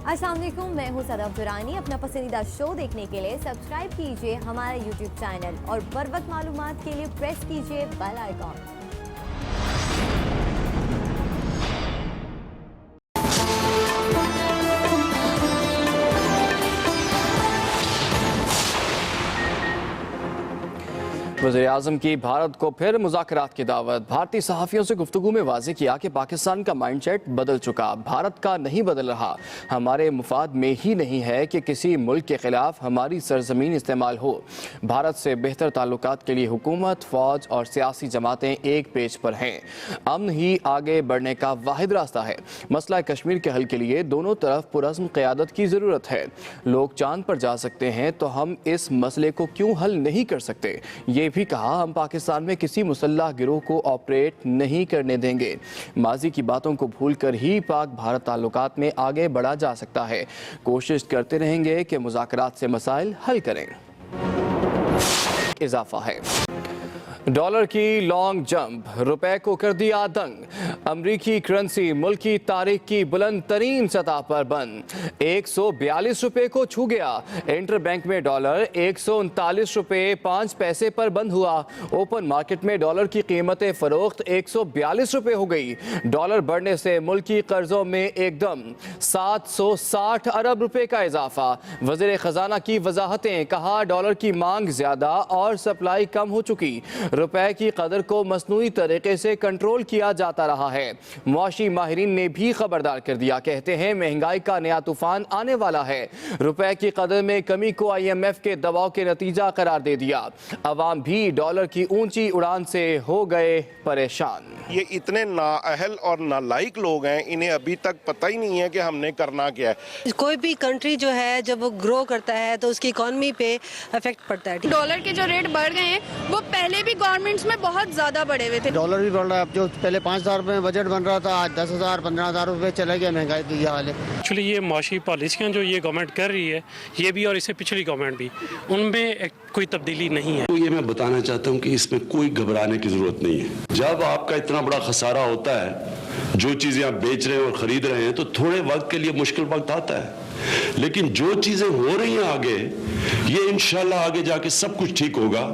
अस्सलाम वालेकुम, मैं हूँ सदफ दुरानी। अपना पसंदीदा शो देखने के लिए सब्सक्राइब कीजिए हमारा यूट्यूब चैनल और बर वक्त मालूमात के लिए प्रेस कीजिए बेल आइकॉन। वज़ीर-ए-आज़म की भारत को फिर मुज़ाकरात की दावत। भारतीय सहाफ़ियों से गुफ्तगू में वाज़ेह किया कि पाकिस्तान का माइंडसेट बदल चुका, भारत का नहीं बदल रहा। हमारे मुफाद में ही नहीं है कि किसी मुल्क के ख़िलाफ़ हमारी सरज़मीन इस्तेमाल हो। भारत से बेहतर ताल्लुकात के लिए हुकूमत, फ़ौज और सियासी जमातें एक पेज पर हैं। अमन ही आगे बढ़ने का वाहिद रास्ता है। मसला कश्मीर के हल के लिए दोनों तरफ पुरअज़्म क़यादत की ज़रूरत है। लोग चांद पर जा सकते हैं तो हम इस मसले को क्यों हल नहीं कर सकते? ये भी कहा, हम पाकिस्तान में किसी मुसल्लह गिरोह को ऑपरेट नहीं करने देंगे। माजी की बातों को भूलकर ही पाक भारत ताल्लुकात में आगे बढ़ा जा सकता है। कोशिश करते रहेंगे कि मुज़ाकरात से मसाइल हल करें। इजाफा है डॉलर की लॉन्ग जंप, रुपए को कर दिया दंग। अमरीकी करेंसी मुल्क की तारीख की बुलंद तरीन सतह पर बंद, 142 रुपए को छू गया। इंटर बैंक में डॉलर 139 रुपए 5 पैसे पर बंद हुआ। ओपन मार्केट में डॉलर की कीमत फरोख्त 142 रुपए हो गई। डॉलर बढ़ने से मुल्की कर्जों में एकदम 760 अरब रुपए का इजाफा। वज़ीर खजाना की वजाहतें, कहा डॉलर की मांग ज्यादा और सप्लाई कम हो चुकी। रुपए की कदर को मसनूई तरीके से कंट्रोल किया जाता रहा है। मुआशी माहिरीन ने भी खबरदार कर दिया, कहते हैं महंगाई का नया तूफान आने वाला है। रुपए की कदर में कमी को IMF के दबाव के नतीजा करार दे दिया। अवाम भी डॉलर की ऊंची उड़ान से हो गए परेशान। ये इतने नाअहल और नालायक लोग हैं, इन्हें अभी तक पता ही नहीं है कि हमने करना क्या है। कोई भी कंट्री जो है जब वो ग्रो करता है तो उसकी इकॉनमी पे इफेक्ट पड़ता है। डॉलर के जो रेट बढ़ गए हैं वो पहले भी गवर्नमेंट्स में बहुत ज्यादा बढ़े हुए थे। डॉलर भी बढ़ रहा है। अब जो पहले 5,000 रुपए में बजट बन रहा था, आज 10,000 15,000 रुपए चले गए। महंगाई तो ये हाल है। एक्चुअली ये माशी पॉलिसियाँ जो ये गवर्नमेंट कर रही है, ये भी और इससे पिछली गवर्नमेंट भी, उनमें कोई तब्दीली नहीं है। तो ये मैं बताना चाहता हूँ कि इसमें कोई घबराने की जरूरत नहीं है। जब आपका इतना बड़ा खसारा होता है, जो चीजें आप बेच रहे हैं और खरीद रहे हैं, तो थोड़े वक्त के लिए मुश्किल वक्त आता है, लेकिन जो चीजें हो रही हैं आगे, ये इंशाल्लाह आगे जाके सब कुछ ठीक होगा।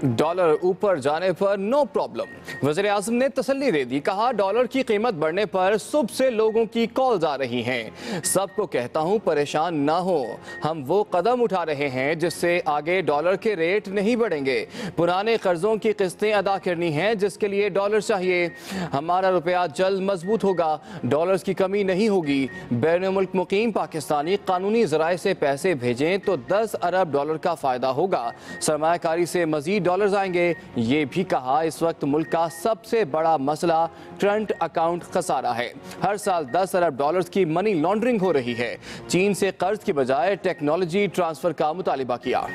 डॉलर ऊपर जाने पर नो प्रॉब्लम, वज़ीर-ए-आज़म ने तसल्ली दे दी। कहा डॉलर की कीमत बढ़ने पर सुबह से लोगों की कॉल्स आ रही हैं। सबको कहता हूं परेशान ना हो, हम वो कदम उठा रहे हैं जिससे आगे डॉलर के रेट नहीं बढ़ेंगे। पुराने कर्जों की किस्तें अदा करनी हैं, जिसके लिए डॉलर चाहिए। हमारा रुपया जल्द मजबूत होगा, डॉलर्स की कमी नहीं होगी। बैरून मुल्क मुकीम पाकिस्तानी कानूनी ज़राए से पैसे भेजें तो 10 अरब डॉलर का फ़ायदा होगा। सरमायाकारी से मज़ीद डॉलर्स आएंगे। ये भी कहा इस वक्त मुल्क का सबसे बड़ा मसला करंट अकाउंट खसारा है। हर साल 10 अरब डॉलर्स की मनी लॉन्ड्रिंग हो रही है। चीन से कर्ज की बजाय टेक्नोलॉजी ट्रांसफर का मुतालिबा किया।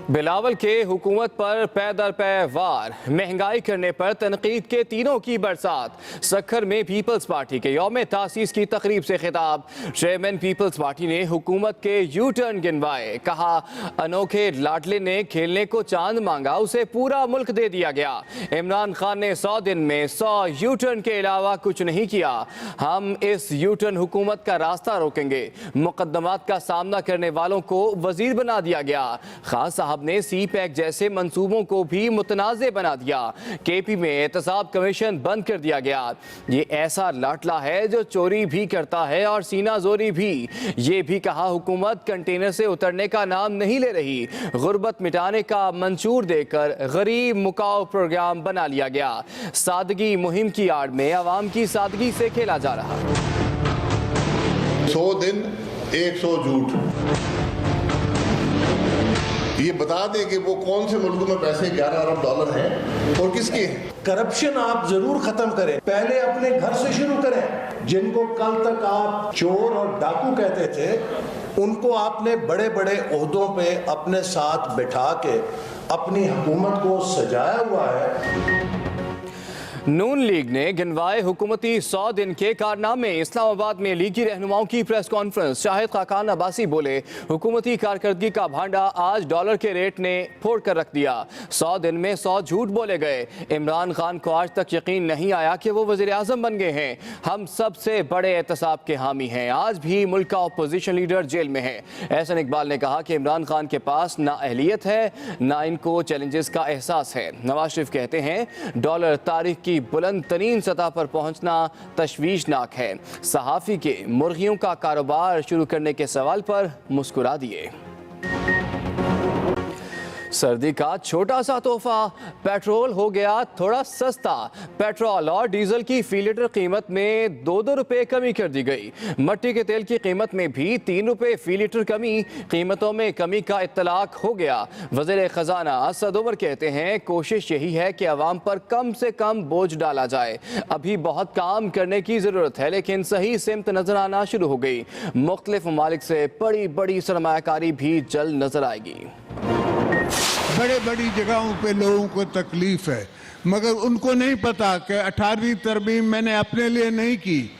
बिलावल के हुकूमत पर पै दर पै वार, महंगाई करने पर तनकीद के तीनों की बरसात। सक्खर में पीपल्स पार्टी के यौम तासीस की तकरीब से खिताब। चेयरमैन पीपल्स पार्टी ने हुकूमत के यू टर्न गिनवाए। कहा अनोखे लाडले ने खेलने को चांद मांगा, उसे पूरा मुल्क दे दिया गया। इमरान खान ने 100 दिन में 100 यू टर्न के अलावा कुछ नहीं किया। हम इस यू टर्न हुकूमत का रास्ता रोकेंगे। मुकदमात का सामना करने वालों को वजीर बना दिया गया। खान साहब ने सी पैक जैसे मंसूबों को भी मुतनाज़े बना दिया। KP में एहतसाब कमीशन बंद कर दिया गया। ये ऐसा लाटला है जो चोरी भी करता है और सीना जोरी भी। ये भी कहा हुकूमत कंटेनर से उतरने का नाम नहीं ले रही। गुर्बत मिटाने का मंशूर देकर गरीब मुकाओ प्रोग्राम बना लिया गया। सादगी मुहिम की आड़ में आवाम की सादगी से खेला जा रहा। 100 दिन 100 झूठ। ये बता दें कि वो कौन से मुल्कों में पैसे 11 अरब डॉलर हैं और किसके हैं। करप्शन आप जरूर खत्म करें, पहले अपने घर से शुरू करें। जिनको कल तक आप चोर और डाकू कहते थे, उनको आपने बड़े बड़े ओहदों पे अपने साथ बिठा के अपनी हुकूमत को सजाया हुआ है। नून लीग ने गिनवाए हुकूमती 100 दिन के कारनामे। इस्लामाबाद में लीगी रहनुमाओं की प्रेस कॉन्फ्रेंस। शाहिद खाकान अब्बासी बोले, हुकूमती कारकर्दगी का भांडा आज डॉलर के रेट ने फोड़ कर रख दिया। 100 दिन में 100 झूठ बोले गए। इमरान खान को आज तक यकीन नहीं आया कि वो वज़ीर आज़म बन गए हैं। हम सबसे बड़े एहतसाब के हामी हैं। आज भी मुल्क का अपोजिशन लीडर जेल में है। एहसन इकबाल ने कहा कि इमरान खान के पास ना अहलियत है ना इनको चैलेंजेस का एहसास है। नवाज शरीफ कहते हैं, डॉलर तारीख की बुलंद तरीन सतह पर पहुंचना तशवीशनाक है। सहाफ़ी के मुर्गियों का कारोबार शुरू करने के सवाल पर मुस्कुरा दिए। सर्दी का छोटा सा तोहफा, पेट्रोल हो गया थोड़ा सस्ता। पेट्रोल और डीजल की फी लीटर कीमत में 2-2 रुपए कमी कर दी गई। मट्टी के तेल की कीमत में भी 3 रुपए फी लीटर कमी। कीमतों में कमी का इत्तलाक हो गया। वज़ीर ख़जाना असद उमर कहते हैं, कोशिश यही है कि अवाम पर कम से कम बोझ डाला जाए। अभी बहुत काम करने की ज़रूरत है, लेकिन सही सिमत नजर आना शुरू हो गई। मुख्तलिफ ममालिक से बड़ी बड़ी सरमायाकारी भी जल्द नजर आएगी। बड़े बड़ी जगहों पे लोगों को तकलीफ है, मगर उनको नहीं पता कि 18वीं तरमीम मैंने अपने लिए नहीं की,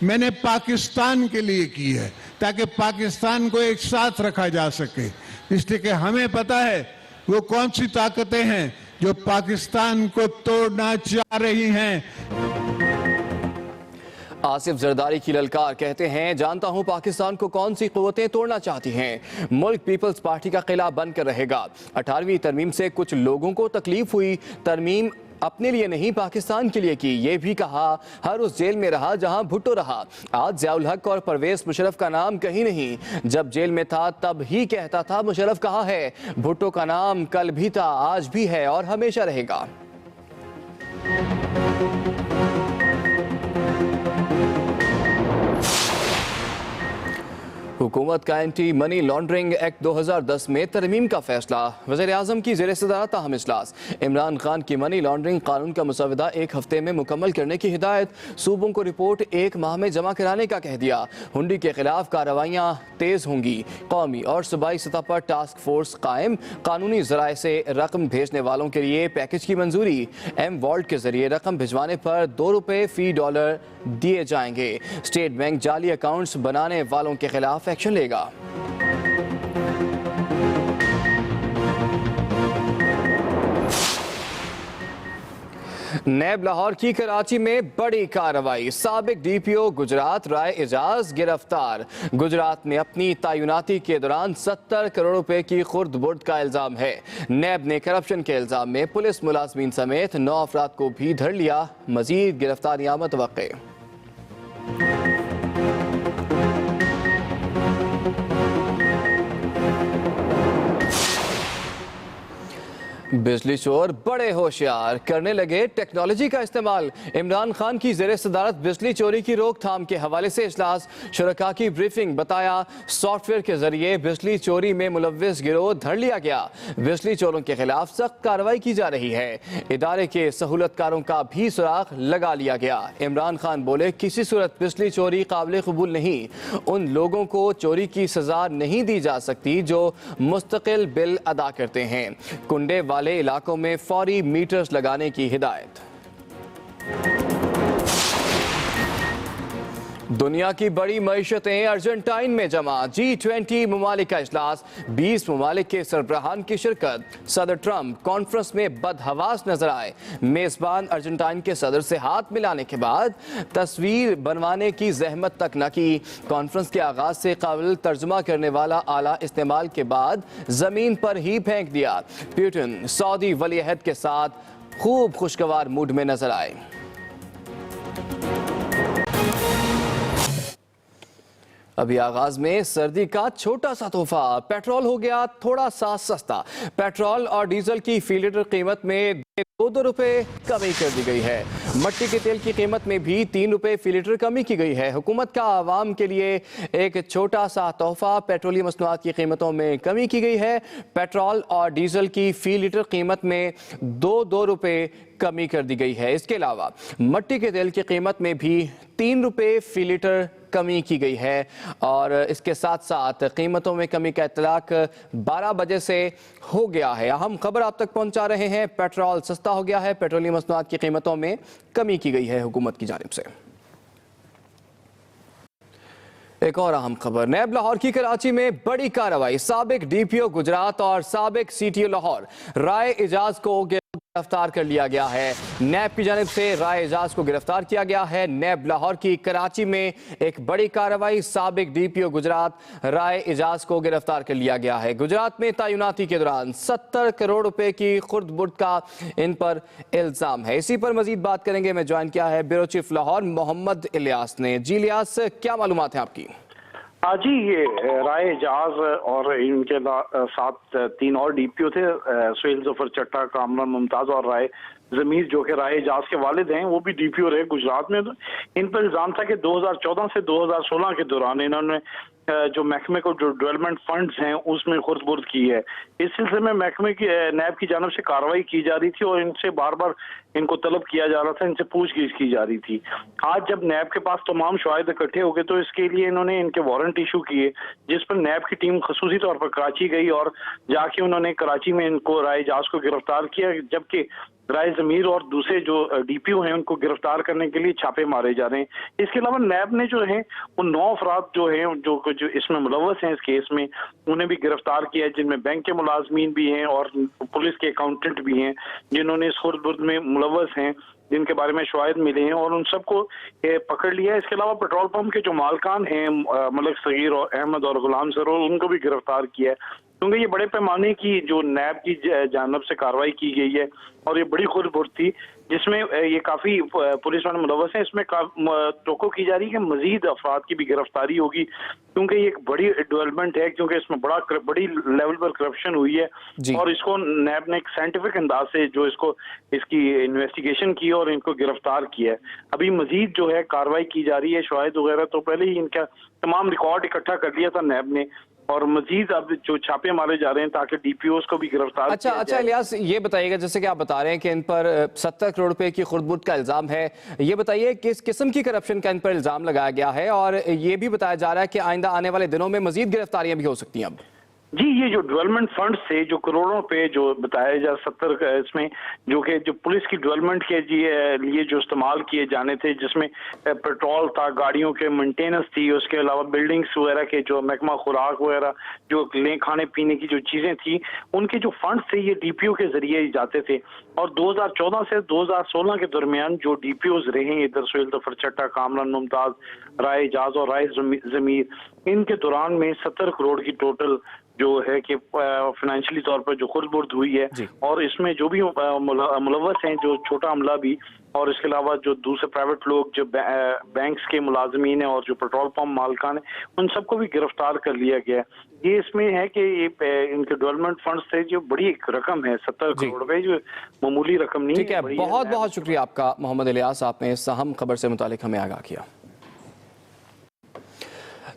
मैंने पाकिस्तान के लिए की है, ताकि पाकिस्तान को एक साथ रखा जा सके। इसलिए कि हमें पता है वो कौन सी ताकतें हैं जो पाकिस्तान को तोड़ना चाह रही हैं। आसिफ जरदारी की ललकार, कहते हैं, जानता हूं पाकिस्तान को कौन सी कुव्वतें तोड़ना चाहती हैं। मुल्क पीपल्स पार्टी का किला बनकर रहेगा। 18वीं तरमीम से कुछ लोगों को तकलीफ हुई। तरमीम अपने लिए नहीं पाकिस्तान के लिए की। ये भी कहा, हर उस जेल में रहा जहां भुट्टो रहा। आज ज़ियाउल हक और परवेज मुशर्रफ का नाम कहीं नहीं। जब जेल में था तब ही कहता था मुशर्रफ कहाँ है। भुट्टो का नाम कल भी था, आज भी है और हमेशा रहेगा। हुकूमत का एंटी मनी लॉन्ड्रिंग एक्ट 2010 में तरमीम का फैसला। वज़ीर आज़म की ज़ेर सदारत अहम इजलास। इमरान खान की मनी लॉन्ड्रिंग कानून का मसवदा 1 हफ्ते में मुकम्मल करने की हिदायत। सूबों को रिपोर्ट 1 माह में जमा कराने का कह दिया। हुंडी के खिलाफ कार्रवाइयाँ तेज़ होंगी। कौमी और सूबाई सतह पर टास्क फोर्स कायम। कानूनी ज़राए से रकम भेजने वालों के लिए पैकेज की मंजूरी। एम वॉल्ट के जरिए रकम भिजवाने पर 2 रुपए फी डॉलर दिए जाएंगे। स्टेट बैंक जाली अकाउंट्स बनाने वालों के खिलाफ एक्शन लेगा। नैब लाहौर की कराची में बड़ी कार्रवाई। साबिक डीपीओ गुजरात राय एजाज गिरफ्तार। गुजरात में अपनी तैनाती के दौरान 70 करोड़ रुपए की खुर्द बुर्द का इल्जाम है। नैब ने करप्शन के इल्जाम में पुलिस मुलाजमीन समेत 9 अफराद को भी धर लिया। मजीद गिरफ्तारियां मुतवक्के। बिजली चोर बड़े होशियार, करने लगे टेक्नोलॉजी का इस्तेमाल। इमरान खान की ज़ेर सदारत बिजली चोरी की रोकथाम के हवाले से इजलास। शुरका की ब्रीफिंग। बताया, सॉफ्टवेयर के जरिए बिजली चोरी में मुलव्विस गिरोह धर लिया गया। बिजली चोरों के खिलाफ सख्त कार्रवाई की जा रही है। इदारे के सहूलतकारों का भी सुराग लगा लिया गया। इमरान खान बोले, किसी सूरत बिजली चोरी काबिल कबूल नहीं। उन लोगों को चोरी की सजा नहीं दी जा सकती जो मुस्तकिल बिल अदा करते हैं। कुंडे वाले इलाकों में फौरी मीटर्स लगाने की हिदायत। दुनिया की बड़ी मईशतें अर्जेंटाइन में जमा। G20 ममालिक का इजलास। 20 ममालिक के सरबराहान की शिरकत। सदर ट्रंप कॉन्फ्रेंस में बदहवास नजर आए। मेजबान अर्जेंटाइन के सदर से हाथ मिलाने के बाद तस्वीर बनवाने की जहमत तक न की। कॉन्फ्रेंस के आगाज से काबिल तर्जुमा करने वाला आला इस्तेमाल के बाद जमीन पर ही फेंक दिया। पुतिन सऊदी वलीअहद के साथ खूब खुशगवार मूड में नजर आए। अभी आगाज में सर्दी का छोटा सा तोहफा। पेट्रोल हो गया थोड़ा सा सस्ता। पेट्रोल और डीजल की फी लीटर कीमत में 2-2 रुपए कमी कर दी गई है। मट्टी के तेल की कीमत में भी 3 रुपए फी लीटर कमी की गई है। हुकूमत का आवाम के लिए एक छोटा सा तोहफा, पेट्रोलियम मसनूआत की कीमतों में कमी की गई है। पेट्रोल और डीजल की फी लीटर कीमत में 2-2 रुपए कमी कर दी गई है। इसके अलावा मट्टी के तेल की कीमत में भी 3 रुपए फी लीटर कमी की गई है और इसके साथ साथ कीमतों में कमी का इतलाक 12 बजे से हो गया है। अहम खबर आप तक पहुंचा रहे हैं। पेट्रोल सस्ता हो गया है। पेट्रोलियम मसनूआत की कीमतों में कमी की गई है हुकूमत की जानिब से। एक और अहम खबर, नैब लाहौर की कराची में बड़ी कार्रवाई। साबिक डीपीओ गुजरात और साबिक सीटीओ लाहौर राय एजाज को गिरफ्तार कर लिया गया है। नैब की जानिब से राय एजाज को गिरफ्तार किया गया है। नैब लाहौर की कराची में एक बड़ी कार्रवाई। साबिक डीपीओ गुजरात राय एजाज को गिरफ्तार कर लिया गया है। गुजरात में तैनाती के दौरान 70 करोड़ रुपए की खुर्द बुर्द का इन पर इल्जाम है। इसी पर मजीद बात करेंगे। मैं ज्वाइन किया है ब्यूरो चीफ लाहौर मोहम्मद इलियास ने। जी इलियास, क्या मालूमात है आपकी? हाँ जी, ये राय एजाज और इनके साथ 3 और डीपीओ थे, सुहेल जफर चट्टा, कामरान मुमताज और राय जमीर, जो कि राय एजाज के वालिद हैं, वो भी डीपीओ रहे गुजरात में। इन पर इल्जाम था कि 2014 से 2016 के दौरान इन्होंने जो महकमे को जो डेवलपमेंट फंड्स हैं उसमें खुर्द-बुर्द की है। इस सिलसिले में महकमे की नैब की जानब से कार्रवाई की जा रही थी और इनसे बार बार इनको तलब किया जा रहा था, इनसे पूछगिछ की जा रही थी। आज जब नैब के पास तमाम शवाहिद इकट्ठे हो गए तो इसके लिए इन्होंने इनके वारंट इशू किए, जिस पर नैब की टीम खसूसी तौर पर कराची गई और जाके उन्होंने कराची में इनको राय एजाज को गिरफ्तार किया, जबकि राय जमीर और दूसरे जो डीपीओ हैं उनको गिरफ्तार करने के लिए छापे मारे जा रहे हैं। इसके अलावा नैब ने जो है वो 9 अफराद जो हैं जो इसमें मुलव्वस हैं इस केस में, उन्हें भी गिरफ्तार किया है, जिनमें बैंक के मुलाजमीन भी हैं और पुलिस के अकाउंटेंट भी हैं जिन्होंने इस खुर्द-बुर्द में मुलव्वस हैं, जिनके बारे में शवाहिद मिले हैं और उन सबको पकड़ लिया है। इसके अलावा पेट्रोल पंप के जो मालकान हैं मलक सगीर और अहमद और गुलाम सरोर, उनको भी गिरफ्तार किया है, क्योंकि ये बड़े पैमाने की जो नैब की जानब से कार्रवाई की गई है और ये बड़ी खुर्द-बुर्द थी, जिसमें ये काफी पुलिस वाले मुलव्वस हैं। इसमें तवक्को की जा रही है कि मजीद अफराद की भी गिरफ्तारी होगी, क्योंकि ये एक बड़ी डेवलपमेंट है, क्योंकि इसमें बड़ी लेवल पर करप्शन हुई है और इसको नैब ने एक साइंटिफिक अंदाज से जो इसकी इन्वेस्टिगेशन की और इनको गिरफ्तार किया है। अभी मजीद जो है कार्रवाई की जा रही है, शवाहिद वगैरह तो पहले ही इनका तमाम रिकॉर्ड इकट्ठा कर लिया था नैब ने और मजीद अब जो छापे मारे जा रहे हैं ताकि डीपीओस को भी गिरफ्तार किया जाए। अच्छा इलियास, ये बताइएगा, जैसे कि आप बता रहे हैं कि इन पर 70 करोड़ रुपए की खुर्द-बुर्द का इल्जाम है, ये बताइए किस किस्म की करप्शन का इन पर इल्जाम लगाया गया है और ये भी बताया जा रहा है कि आइंदा आने वाले दिनों में मजीद गिरफ्तारियां भी हो सकती हैं? अब जी, ये जो डेवलपमेंट फंड से जो करोड़ों पे जो बताया जा 70 इसमें जो कि जो पुलिस की डेवलपमेंट के लिए जो इस्तेमाल किए जाने थे, जिसमें पेट्रोल था, गाड़ियों के मेंटेनेंस थी, उसके अलावा बिल्डिंग्स वगैरह के जो महकमा खुराक वगैरह जो खाने पीने की जो चीजें थी, उनके जो फंड थे ये डीपीओ के जरिए जाते थे। और 2014 से 2016 के दरमियान जो डीपीओज रहे इधर सुहेल जफर चट्टा, कामरान मुमताज, राय एजाज और राय जमीर, इनके दौरान में 70 करोड़ की टोटल जो है कि फाइनेंशियली तौर पर जो खुर्द-बुर्द हुई है और इसमें जो भी मुलव्वस हैं, जो छोटा अमला भी और इसके अलावा जो दूसरे प्राइवेट लोग जो बैंक्स के मुलाजमीन हैं और जो पेट्रोल पंप मालकान हैं, उन सबको भी गिरफ्तार कर लिया गया है। ये इसमें है कि ये इनके डेवलपमेंट फंड से जो बड़ी एक रकम है 70 करोड़ रुपए, जो मामूली रकम नहीं है। ठीक है, बहुत बहुत शुक्रिया आपका मोहम्मद इलियास, आपने इस अहम खबर से मुतालिक हमें आगाह किया।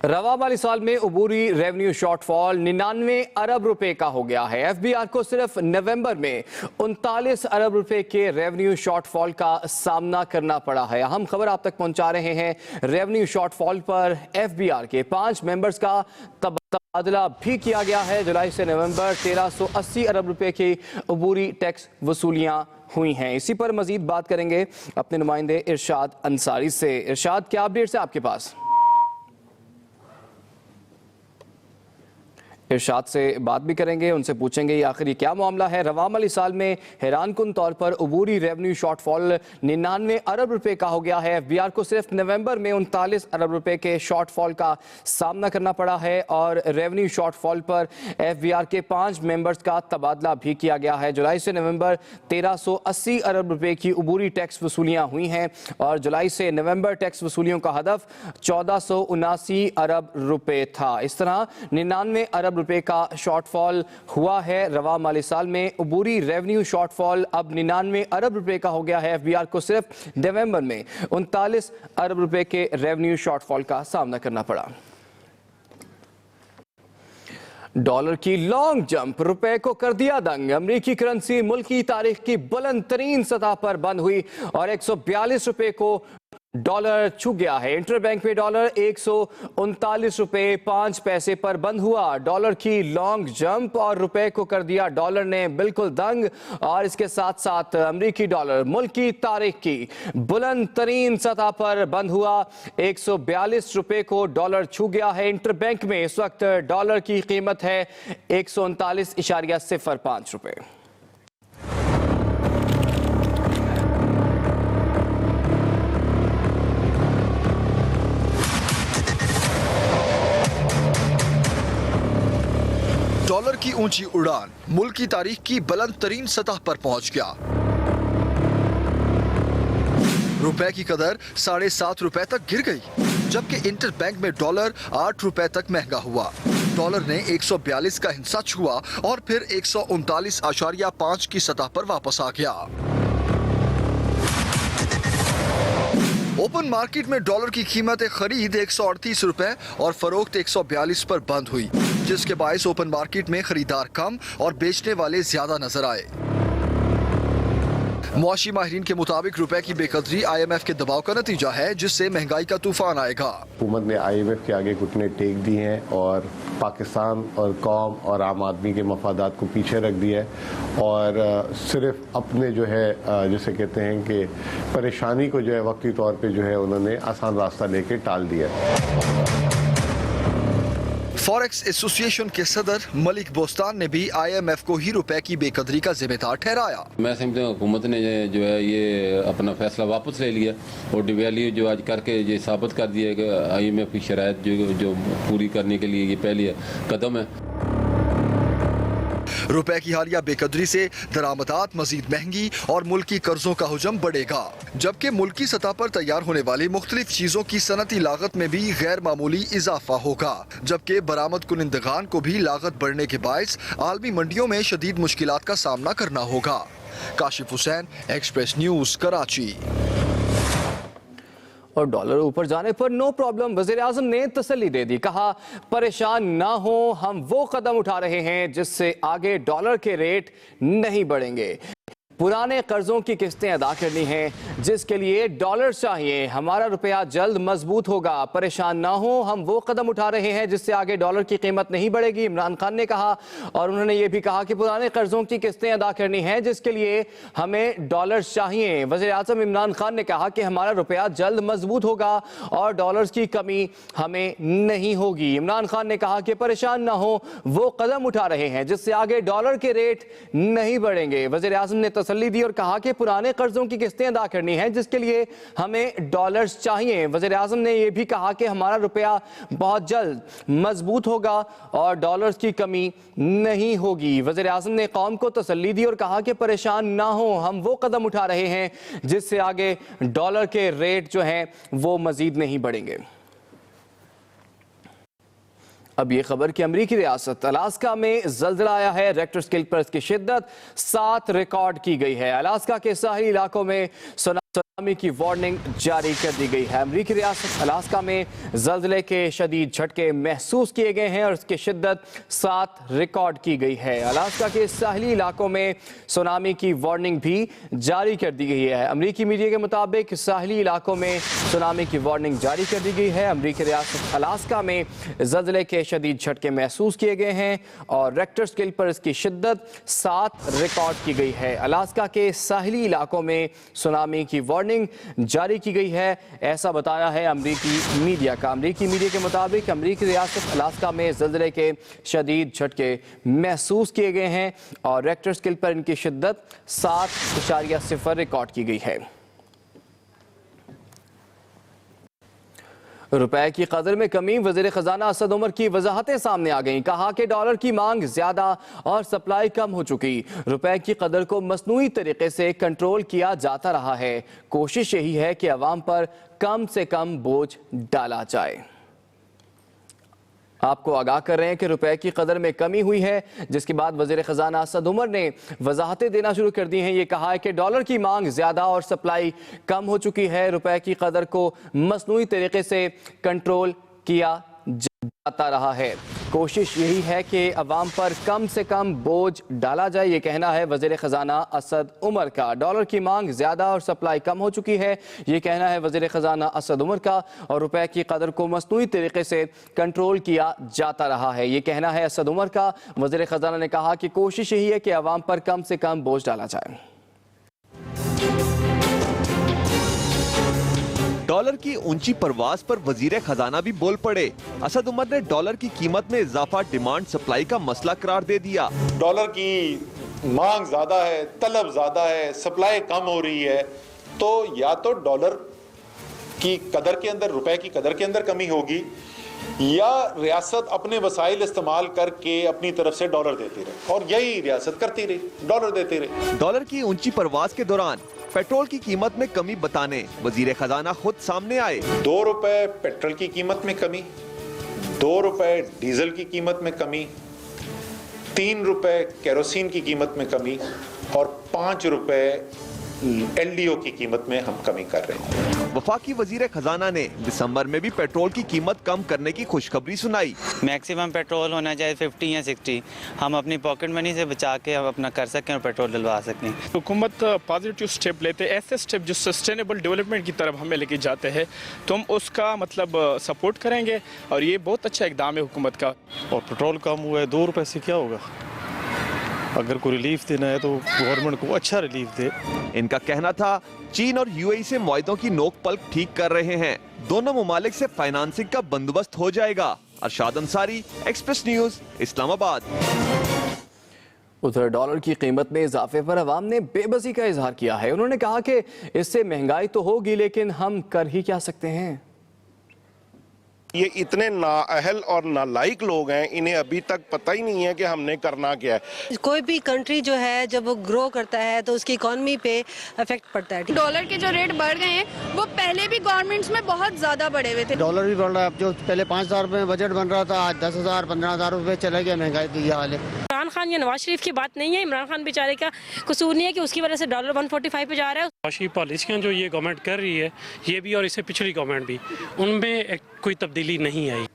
रवा वाली साल में अबूरी रेवेन्यू शॉर्टफॉल 99 अरब रुपए का हो गया है। एफबीआर को सिर्फ नवंबर में 39 अरब रुपए के रेवेन्यू शॉर्टफॉल का सामना करना पड़ा है। अहम खबर आप तक पहुंचा रहे हैं। रेवेन्यू शॉर्टफॉल पर एफबीआर के 5 मेंबर्स का तबादला भी किया गया है। जुलाई से नवंबर 1380 अरब रुपए की अबूरी टैक्स वसूलियां हुई हैं। इसी पर मजीद बात करेंगे अपने नुमाइंदे इरशाद अंसारी से। इरशाद, क्या अपडेट्स है आपके पास? इरशाद से बात भी करेंगे, उनसे पूछेंगे आखिर ये क्या मामला है। रवा वाली साल में हैरानकुन तौर पर अबूरी रेवेन्यू शॉर्टफॉल 99 अरब रुपए का हो गया है। एफबीआर को सिर्फ नवंबर में 39 अरब रुपए के शॉर्टफॉल का सामना करना पड़ा है और रेवेन्यू शॉर्टफॉल पर एफबीआर के 5 मेंबर्स का तबादला भी किया गया है। जुलाई से नवंबर 1380 अरब रुपए की अबूरी टैक्स वसूलियां हुई हैं और जुलाई से नवंबर टैक्स वसूलियों का हदफ 1479 अरब रुपए था। इस तरह 99 अरब रुपए का शॉर्टफॉल हुआ है। रवा माली साल में अबूरी रेवेन्यू शॉर्टफॉल अब 99 अरब रुपए का हो गया है। एफबीआर को सिर्फ नवंबर में 39 अरब रुपए के रेवेन्यू शॉर्टफॉल का सामना करना पड़ा। डॉलर की लॉन्ग जंप रुपए को कर दिया दंग। अमेरिकी करेंसी मुल्क की तारीख की बुलंद तरीन सतह पर बंद हुई और 142 रुपए को डॉलर छू गया है। इंटरबैंक में डॉलर 139 रुपए 5 पैसे पर बंद हुआ। डॉलर की लॉन्ग जंप और रुपए को कर दिया डॉलर ने बिल्कुल दंग। और इसके साथ साथ अमेरिकी डॉलर मुल्क की तारीख की बुलंद तरीन सतह पर बंद हुआ। 142 रुपए को डॉलर छू गया है। इंटरबैंक में इस वक्त डॉलर की कीमत है 139.05 रुपए। डॉलर की ऊंची उड़ान मुल्क की तारीख की बुलंद तरीन सतह पर पहुंच गया। रुपए की कदर 7.5 रुपए तक गिर गई, जबकि इंटरबैंक में डॉलर 8 रुपए तक महंगा हुआ। डॉलर ने 142 का हिस्सा छुआ और फिर 139.5 की सतह पर वापस आ गया। ओपन मार्केट में डॉलर की कीमत खरीद 138 रुपए और फरोख्त 142 पर बंद हुई, जिसके बायस ओपन मार्केट में खरीदार कम और बेचने वाले ज्यादा नजर आए। मुआशी माहिरीन के मुताबिक रुपए की बेकदरी IMF के दबाव का नतीजा है, जिससे महंगाई का तूफान आएगा। हुकूमत ने IMF के आगे घुटने टेक दिए हैं और पाकिस्तान और कौम और आम आदमी के मफादात को पीछे रख दिया है और सिर्फ अपने जो है जिसे कहते हैं कि परेशानी को जो है वक्ती तौर पे जो है उन्होंने आसान रास्ता लेके टाल दिया। फॉरेक्स एसोसिएशन के सदर मलिक बोस्तान ने भी IMF को ही रुपए की बेकदरी का जिम्मेदार ठहराया। मैं समझता हूँ हुकूमत ने जो है ये अपना फैसला वापस ले लिया और डिवैल्यू जो आज करके ये साबित कर दिया कि IMF की शराइत जो पूरी करने के लिए ये पहली कदम है। रुपए की हालिया बेकदरी से दरामदात मजीद महंगी और मुल्की कर्जों का हुजम बढ़ेगा, जबकि मुल्की सतह पर तैयार होने वाली मुख्तलिफ चीजों की सनती लागत में भी गैर मामूली इजाफा होगा, जबकि बरामद कुनिंदगान को भी लागत बढ़ने के बायस आलमी मंडियों में शदीद मुश्किलात का सामना करना होगा। Kashif Hussain, express news, Karachi. और डॉलर ऊपर जाने पर नो प्रॉब्लम, वज़ीर आज़म ने तसल्ली दे दी। कहा परेशान ना हो, हम वो कदम उठा रहे हैं जिससे आगे डॉलर के रेट नहीं बढ़ेंगे। पुराने कर्जों की किस्तें अदा करनी हैं जिसके लिए डॉलर चाहिए। हमारा रुपया जल्द मजबूत होगा, परेशान ना हो, हम वो कदम उठा रहे हैं जिससे आगे डॉलर की कीमत नहीं बढ़ेगी, इमरान खान ने कहा। और उन्होंने ये भी कहा कि पुराने कर्जों की किस्तें अदा करनी हैं जिसके लिए हमें डॉलर चाहिए। वज़ीर आज़म इमरान खान ने कहा कि हमारा रुपया जल्द मजबूत होगा और डॉलर्स की कमी हमें नहीं होगी। इमरान खान ने कहा कि परेशान ना हो, वो कदम उठा रहे हैं जिससे आगे डॉलर के रेट नहीं बढ़ेंगे। वज़ीर आज़म ने तसल्ली दी और कहा कि पुराने कर्जों की किस्तें अदा करनी है जिसके लिए हमें डॉलर्स चाहिए। वज़ीर आज़म ने यह भी कहा कि हमारा रुपया बहुत जल्द मजबूत होगा और डॉलर्स की कमी नहीं होगी। वज़ीर आज़म ने कौम को तसल्ली दी और कहा कि परेशान ना हो, हम वो कदम उठा रहे हैं जिससे आगे डॉलर के रेट जो हैं वो मजीद नहीं बढ़ेंगे। अब ये खबर कि अमेरिकी रियासत अलास्का में ज़ल्ज़ला आया है। रेक्टर स्केल पर इसकी शिद्दत 7 रिकॉर्ड की गई है। अलास्का के साहिली इलाकों में सुनामी की वार्निंग जारी कर दी गई है। अमेरिकी रियासत अलास्का में ज़ल्ज़ले के शदीद झटके महसूस किए गए हैं और इसकी शिद्दत 7 रिकॉर्ड की गई है। अलास्का के साहिली इलाकों में सुनामी की वार्निंग भी जारी कर दी गई है। अमेरिकी मीडिया के मुताबिक साहिली इलाकों में सुनामी की वार्निंग जारी कर दी गई है। अमेरिकी रियासत अलास्का में ज़ल्ज़ले के शदीद झटके महसूस किए गए हैं और रेक्टर स्केल पर इसकी शिद्दत 7 रिकॉर्ड की गई है। अलास्का के साहिली इलाकों में सुनामी की वार्निंग जारी की गई है, ऐसा बताया है अमेरिकी मीडिया का। अमेरिकी मीडिया के मुताबिक अमेरिकी रियासत अलास्का में ज़ल्ज़ले के शदीद झटके महसूस किए गए हैं और रेक्टर स्केल पर इनकी शिद्दत 7.0 रिकॉर्ड की गई है। रुपए की कदर में कमी, वज़ीर ख़जाना असद उमर की वजाहतें सामने आ गईं। कहा कि डॉलर की मांग ज़्यादा और सप्लाई कम हो चुकी। रुपए की कदर को मसनूई तरीके से कंट्रोल किया जाता रहा है। कोशिश यही है कि अवाम पर कम से कम बोझ डाला जाए। आपको आगाह कर रहे हैं कि रुपए की कदर में कमी हुई है, जिसके बाद वज़ीर ख़जाना असद उमर ने वजाहतें देना शुरू कर दी हैं। ये कहा है कि डॉलर की मांग ज़्यादा और सप्लाई कम हो चुकी है। रुपए की कदर को मसनूई तरीके से कंट्रोल किया जाता रहा है। कोशिश यही है कि अवाम पर कम से कम बोझ डाला जाए, ये कहना है वज़ीर ख़जाना असद उमर का। डॉलर की मांग ज़्यादा और सप्लाई कम हो चुकी है, ये कहना है वज़ीर ख़जाना असद उमर का। और रुपए की कदर को मसनूई तरीके से कंट्रोल किया जाता रहा है, ये कहना है असद उमर का। वज़ीर ख़जाना ने कहा कि कोशिश यही है कि अवाम पर कम से कम बोझ डाला जाए। डॉलर की ऊंची परवास पर वजीर खजाना भी बोल पड़े। असद उमर ने डॉलर की कीमत में इजाफा डिमांड सप्लाई का मसला करार दे दिया। डॉलर की मांग ज्यादा है, तलब ज्यादा है, सप्लाई कम हो रही है, तो या तो डॉलर की कदर के अंदर, रुपए की कदर के अंदर कमी होगी, या रियासत अपने वसाइल इस्तेमाल करके अपनी तरफ से डॉलर देती रहे, और यही रियासत करती रही, डॉलर देती रही। डॉलर की ऊंची परवास के दौरान पेट्रोल की कीमत में कमी बताने वजीर खजाना खुद सामने आए। 2 रुपए पेट्रोल की कीमत में कमी, 2 रुपए डीजल की कीमत में कमी, 3 रुपए केरोसिन की कीमत में कमी और 5 रुपए LDO की कीमत में हम कमी कर रहे हैं। वफाकी वजीर खजाना ने दिसंबर में भी पेट्रोल की कीमत कम करने की खुशखबरी सुनाई। मैक्सिमम पेट्रोल होना चाहिए 50 या 60, हम अपनी पॉकेट मनी से बचा के हम अपना कर सकें और पेट्रोल डलवा सकें। हुकूमत पॉजिटिव स्टेप लेते, ऐसे स्टेप जो सस्टेनेबल डेवलपमेंट की तरफ हमें लेके जाते हैं, तो हम उसका मतलब सपोर्ट करेंगे और ये बहुत अच्छा इकदाम है हुकूमत का। और पेट्रोल कम हुआ है, 2 रुपए से क्या होगा? अगर कोई रिलीफ देना है तो गवर्नमेंट को अच्छा रिलीफ दे। इनका कहना था चीन और UAE से मुआहदों की नोक पलक ठीक कर रहे हैं, दोनों मुमालिक से फाइनेंसिंग का बंदोबस्त हो जाएगा। Arshad Ansari, express news, Islamabad. उधर डॉलर की कीमत में इजाफे पर अवाम ने बेबसी का इजहार किया है। उन्होंने कहा कि इससे महंगाई तो होगी, लेकिन हम कर ही क्या सकते हैं। ये इतने नाअहल और नालायक लोग हैं, इन्हें अभी तक पता ही नहीं है कि हमने करना क्या है। कोई भी कंट्री जो है जब वो ग्रो करता है तो उसकी इकॉनमी पे इफेक्ट पड़ता है। डॉलर के जो रेट बढ़ गए हैं वो पहले भी गवर्नमेंट्स में बहुत ज्यादा बढ़े हुए थे। डॉलर भी बढ़ रहा है, अब जो पहले 5,000 रुपए में बजट बन रहा था आज 10,000 15,000 रुपए चले गए। महंगाई तो ये हाल है। इमरान खान या नवाज शरीफ की बात नहीं है, इमरान खान बेचारे का कसूर नहीं है कि उसकी वजह से डॉलर 145 पे जा रहा है। मुआशी पॉलिसियाँ जो ये गवर्नमेंट कर रही है, ये भी और इससे पिछली गवर्नमेंट भी, उनमें कोई तब्दीली नहीं आई।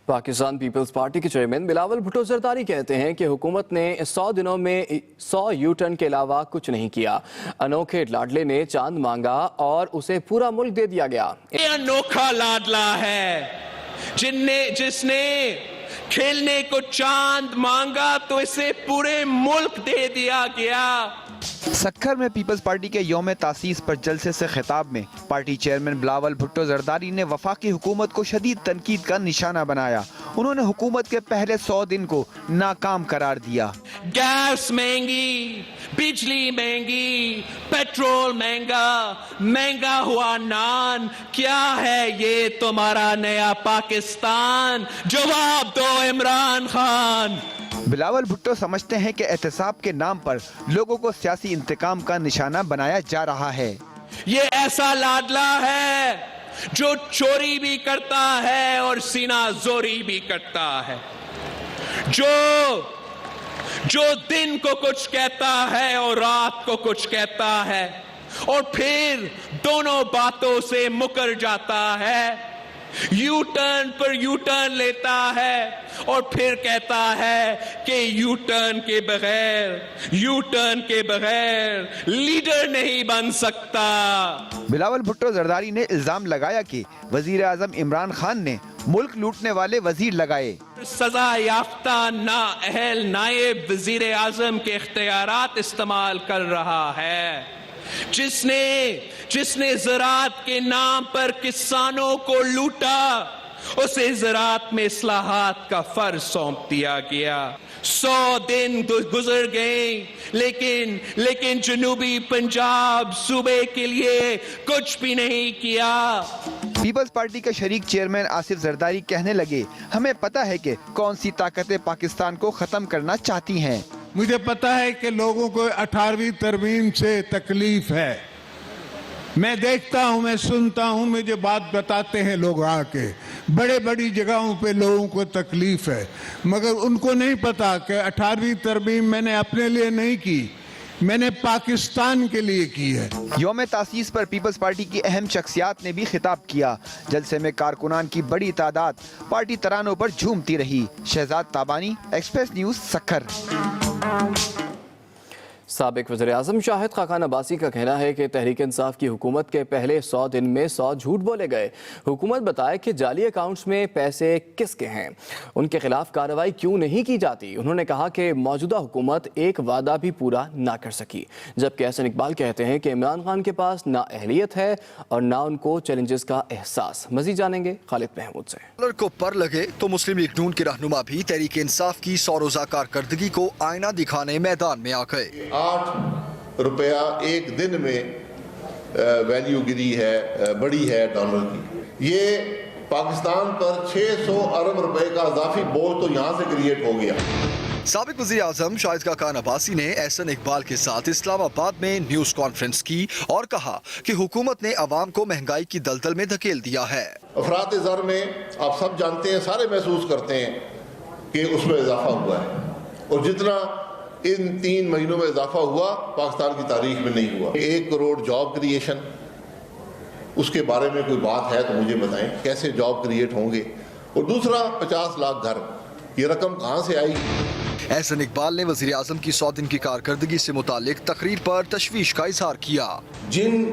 पाकिस्तान पीपल्स पार्टी के चेयरमैन बिलावल भुट्टो जरदारी कहते हैं कि हुकूमत ने 100 दिनों में 100 U-टर्न के अलावा कुछ नहीं किया। अनोखे लाडले ने चांद मांगा और उसे पूरा मुल्क दे दिया गया। ये अनोखा लाडला है जिसने खेलने को चांद मांगा तो इसे पूरे मुल्क दे दिया गया। सक्खर में पीपल्स पार्टी के यौम तासीस पर जलसे से खिताब में पार्टी चेयरमैन बिलावल भुट्टो जरदारी ने वफाकी हुकूमत को शदीद तनकीद का निशाना बनाया। उन्होंने हुकूमत के पहले 100 दिन को नाकाम करार दिया। गैस महंगी, बिजली महंगी, पेट्रोल महंगा, महंगा हुआ नान, क्या है ये तुम्हारा नया पाकिस्तान? जवाब दो इमरान खान। बिलावल भुट्टो समझते हैं कि एहतसाब के नाम पर लोगों को सियासी इंतकाम का निशाना बनाया जा रहा है। ये ऐसा लाडला है जो चोरी भी करता है और सीना जोरी भी करता है, जो दिन को कुछ कहता है और रात को कुछ कहता है और फिर दोनों बातों से मुकर जाता है। U-टर्न पर U-टर्न लेता है और फिर कहता है कि U-टर्न के बगैर लीडर नहीं बन सकता। बिलावल भुट्टो जरदारी ने इल्जाम लगाया कि वजीर आजम इमरान खान ने मुल्क लूटने वाले वजीर लगाए। सजा याफ्ता नाअहल नायब वजीर आजम के इख्तियारात इस्तेमाल कर रहा है, जिसने ज़राअत के नाम पर किसानों को लूटा, उसे ज़राअत में इस्लाहात का फर्ज सौंप दिया गया। 100 दिन गुजर गए, लेकिन जनूबी पंजाब सूबे के लिए कुछ भी नहीं किया। पीपल्स पार्टी के शरीक चेयरमैन आसिफ जरदारी कहने लगे, हमें पता है कि कौन सी ताकतें पाकिस्तान को खत्म करना चाहती हैं। मुझे पता है कि लोगों को 18वीं तरमीम से तकलीफ है। मैं देखता हूं, मैं सुनता हूं, मुझे बात बताते हैं लोग आके। बड़ी जगहों पे लोगों को तकलीफ है, मगर उनको नहीं पता कि 18वीं तरमीम मैंने अपने लिए नहीं की, मैंने पाकिस्तान के लिए की है। यौम तासीस पर पीपल्स पार्टी की अहम शख्सियात ने भी खिताब किया। जलसे में कारकुनान की बड़ी तादाद पार्टी तरानों पर झूमती रही। Shahzad Tabani, Express News, Sukkur. साबिक वज़ीर-ए-आज़म शाहिद खाकान अब्बासी का कहना है कि तहरीक इंसाफ की हुकूमत के पहले 100 दिन में 100 झूठ बोले गए। हुकूमत बताए कि जाली अकाउंट्स में पैसे किसके हैं, उनके खिलाफ कार्रवाई क्यों नहीं की जाती। उन्होंने कहा कि मौजूदा हुकूमत एक वादा भी पूरा ना कर सकी, जबकि एहसन इकबाल कहते हैं कि इमरान खान के पास ना अहलियत है और ना उनको चैलेंजेस का एहसास। मज़ीद जानेंगे खालिद महमूद से। डॉलर को पर लगे तो मुस्लिम लीग नून के रहनुमा भी तहरीक इंसाफ की 100 रोज़ा कारकर्दगी को आईना दिखाने मैदान में आ गए। 8 रुपया एक दिन में वैल्यू गिरी है, बढ़ी है डॉलर की। ये पाकिस्तान पर 600 अरब रुपए का इजाफी बोझ तो यहाँ से क्रिएट हो गया। साबिक वज़ीर आज़म शाहिद खाकान अब्बासी ने एहसन इकबाल के साथ इस्लामाबाद में न्यूज़ कॉन्फ्रेंस की और कहा कि हुकूमत ने अवाम को महंगाई की दलदल में धकेल दिया है। अफरात ज़र में आप सब जानते हैं, सारे महसूस करते हैं कि उसमें इजाफा हुआ है, और जितना इन 3 महीनों में इजाफा हुआ पाकिस्तान की तारीख में नहीं हुआ। 1 करोड़ जॉब क्रिएशन, उसके बारे में कोई बात है तो मुझे बताएं, कैसे जॉब क्रिएट होंगे। और दूसरा 50 लाख घर, ये रकम कहाँ से आएगी। एहसन इकबाल ने वज़ीर आज़म की 100 दिन की कारकर्दगी से मुतालिक तकरीर पर तशवीश का इजहार किया। जिन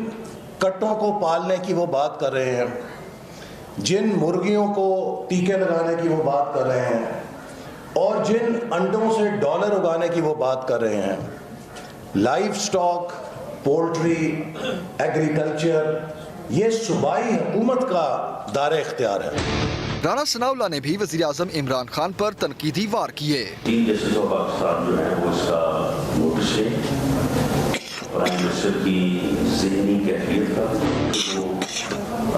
कट्टों को पालने की वो बात कर रहे हैं, जिन मुर्गियों को टीके लगाने की वो बात कर रहे हैं, और जिन अंडों से डॉलर उगाने की वो बात कर रहे हैं, लाइफ स्टॉक, पोल्ट्री, एग्रीकल्चर, ये सूबाई हुकूमत का दायरा इख्तियार है। राना सनाउल्लाह ने भी वज़ीर आज़म इमरान खान पर तनकीदी वार किए। पाकिस्तान जो है वो इसका नोटिस है, प्राइम मिनिस्टर की ज़हनी कैफियत का वो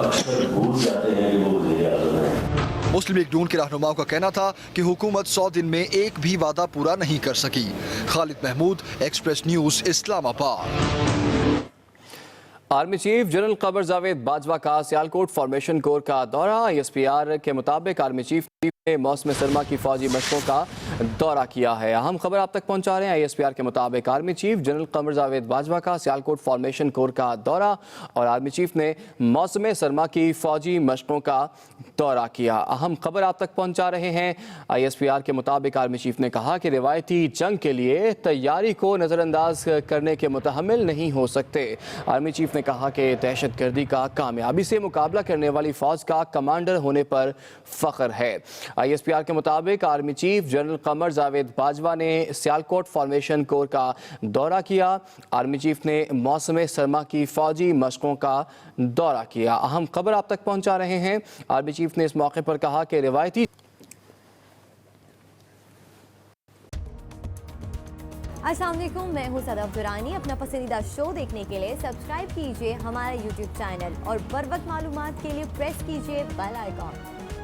अक्सर भूल जाते हैं कि वो वज़ीर आज़म है। मुस्लिम लीग नून के रहनुमाओं का कहना था कि हुकूमत 100 दिन में एक भी वादा पूरा नहीं कर सकी। Khalid Mahmood, Express News, Islamabad. Army chief general Qamar Javed Bajwa का सियालकोट फॉर्मेशन कोर का दौरा। ISPR के मुताबिक आर्मी चीफ ने मौसम सरमा की फौजी मशकों का दौरा किया है। अहम खबर आप तक पहुंचा रहे हैं। ISPR के मुताबिक army chief general Qamar Javed Bajwa का सियालकोट फॉर्मेशन कोर का दौरा, और आर्मी चीफ ने मौसम सरमा की फौजी मशकों का दौरा किया। अहम खबर आप तक पहुंचा रहे हैं। ISPR के मुताबिक आर्मी चीफ ने कहा कि रिवायती जंग के लिए तैयारी को नज़रअंदाज करने के मुतहम्मिल नहीं हो सकते। आर्मी चीफ ने कहा कि दहशतगर्दी का कामयाबी से मुकाबला करने वाली फौज का कमांडर होने पर फख्र है। ISPR के मुताबिक army chief general Qamar Javed Bajwa ने सियालकोट फॉर्मेशन कोर का दौरा किया। आर्मी चीफ ने मौसम सरमा की फौजी मशकों का दौरा किया। अहम खबर आप तक पहुंचा रहे हैं। आर्मी चीफ ने इस मौके पर कहा कि रिवायती अस्सलाम वालेकुम, मैं हूं सदफ दुरानी। अपना पसंदीदा शो देखने के लिए सब्सक्राइब कीजिए हमारा YouTube चैनल और बर वक्त मालूमात के लिए प्रेस कीजिए बेल आइकॉन।